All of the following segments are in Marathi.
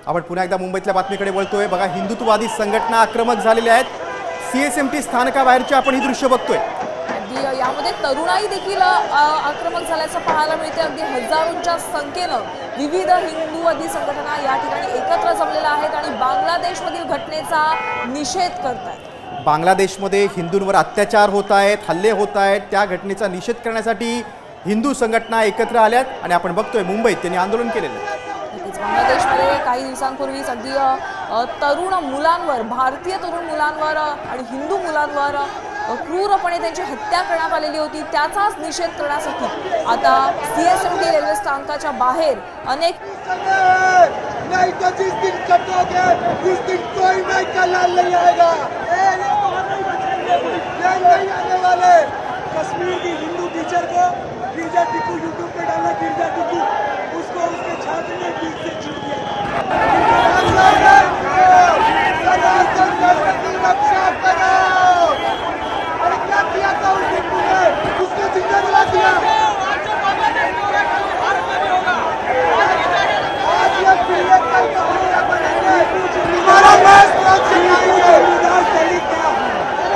आपण पुन्हा एकदा मुंबईतल्या बातमीकडे वळतोय। बघा, हिंदुत्ववादी संघटना आक्रमक झालेल्या आहेत। सीएसएमटी स्थानकाबाहेरची आपण ही दृश्य बघतोय। अगदी यामध्ये तरुणाई देखील आक्रमक झाल्याचं पाहायला मिळते। अगदी हजारोंच्या संख्येनं विविध हिंदुवादी संघटना या ठिकाणी एकत्र जमलेल्या आहेत आणि बांगलादेशमधील घटनेचा निषेध करतात। बांगलादेशमध्ये हिंदूंवर अत्याचार होत आहेत, हल्ले होत आहेत, त्या घटनेचा निषेध करण्यासाठी हिंदू संघटना एकत्र आल्यात आणि आपण बघतोय मुंबईत त्यांनी आंदोलन केलेलं आहे। बांगलादेशमध्ये काही दिवसांपूर्वीच अगदी तरुण मुलांवर, भारतीय तरुण मुलांवर आणि हिंदू मुलांवर क्रूरपणे त्यांची हत्या करण्यात आलेली होती। त्याचाच निषेध करण्यासाठी आता सीएसएमटी रेल्वे स्थानकाच्या बाहेर अनेक नहीं तो जिस दिन कटोगे उस दिन कोई नहीं कलाल नहीं आएगा। नहीं आने वाले। कश्मीर की हिंदू टीचर को गिरजा टिकू यूट्यूब पे डालना, गिरजा टिकू उसको उसके छात्र ने बीच से छीन दिया। रक्षा करो। अरे क्या किया था उस हिंदू ने? उसको जिंदा जला दिया। आज ये फिल्म कल का होगा बनेंगे। हमारा देश सुरक्षित नहीं है। उदार दलित का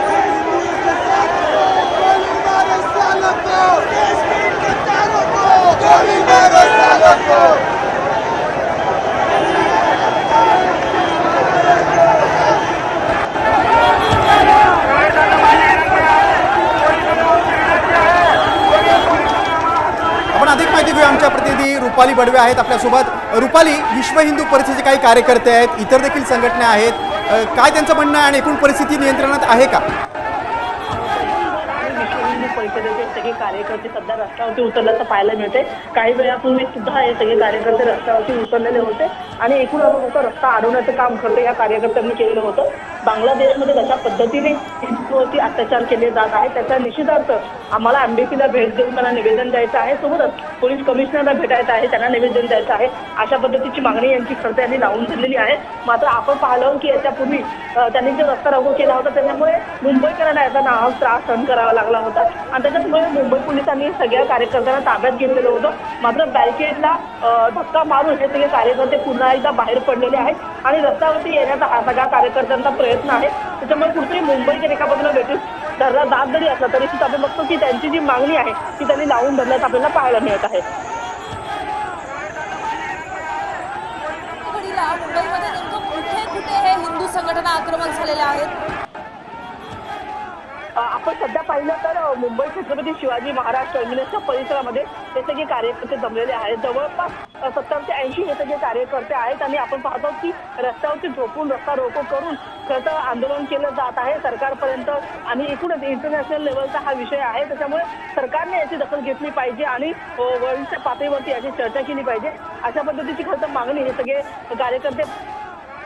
हिंदू के साथ गोली मारो सालों को, देश के गद्दारों को गोली मारो सालों को। आपण अधिक माहिती घेऊया। आमच्या प्रतिनिधी रुपाली बडवे आहेत आपल्यासोबत। रुपाली, विश्व हिंदू परिषदेचे काही कार्यकर्ते आहेत, इतर देखील संघटना आहेत, काय त्यांचं म्हणणं आहे आणि एकूण परिस्थिती नियंत्रणात आहे का? हिंदू परिषदेचे सगळे कार्यकर्ते सध्या रस्त्यावरती उतरल्याचं पाहायला मिळते। काही वेळापूर्वी सुद्धा हे सगळे कार्यकर्ते रस्त्यावरती उतरलेले होते आणि एकूण आपण रस्ता अडवण्याचं काम करतो या कार्यकर्त्यांनी केलेलं होतं। बांगलादेशमध्ये जशा पद्धतीने हिंदूंवरती अत्याचार केले जात आहे त्याच्या निषेधार्थ आम्हाला एम्बेसीला भेट देऊन त्यांना निवेदन द्यायचं आहे, सोबतच पोलीस कमिशनरला भेटायचं आहे, त्यांना निवेदन द्यायचं आहे। अशा पद्धतीची मागणी यांची खरं यांनी लावून धरलेली आहे। मात्र आपण पाहिलं की याच्यापूर्वी त्यांनी जो रस्ता रोको केला होता त्याच्यामुळे मुंबईकरांना याचा नाहक त्रास सहन करावा लागला होता आणि त्याच्यामुळे मुंबई पोलिसांनी सगळ्या कार्यकर्त्यांना ताब्यात घेतलेलं होतं। मात्र बॅरिकेडला धक्का मारून हे सगळे कार्यकर्ते पुन्हा एकदा बाहेर पडलेले आहेत आणि रस्त्यावरती येण्याचा हा सगळा कार्यकर्त्यांचा प्रयत्न आहे। त्याच्यामुळे कुठेतरी मुंबईच्या एका बाजूला भेटून धरला दाद जरी असला तरी सुद्धा आपण बघतो की त्यांची जी मागणी आहे ती त्यांनी लावून धरल्याचं आपल्याला पाहायला मिळत आहे। मुंबईमध्ये नेमकं कुठे कुठे हे हिंदू संघटना आक्रमक झालेल्या आहेत? आपण सध्या पाहिलं तर मुंबई छत्रपती शिवाजी महाराज टर्मिनसच्या परिसरामध्ये हे सगळे कार्यकर्ते जमलेले आहेत। जवळपास 70 ते 80 हे सगळे कार्यकर्ते आहेत आणि आपण पाहतो की रस्त्यावरती झोपून रस्ता रोको करून खरं तर आंदोलन केलं जात आहे सरकारपर्यंत आणि एकूणच इंटरनॅशनल लेवलचा हा विषय आहे। त्याच्यामुळे सरकारने याची दखल घेतली पाहिजे आणि वर्ल्डच्या पातळीवरती याची चर्चा केली पाहिजे। अशा पद्धतीची खरं तर मागणी हे सगळे कार्यकर्ते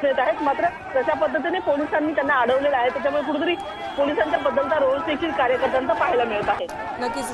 देत आहेत। मात्र तशा पद्धतीने पोलिसांनी त्यांना अडवलेलं आहे, त्याच्यामुळे कुठेतरी पोलिसांच्या बद्दलचा रोल देखील कार्यकर्त्यांचा पाहायला मिळत आहे। नक्कीच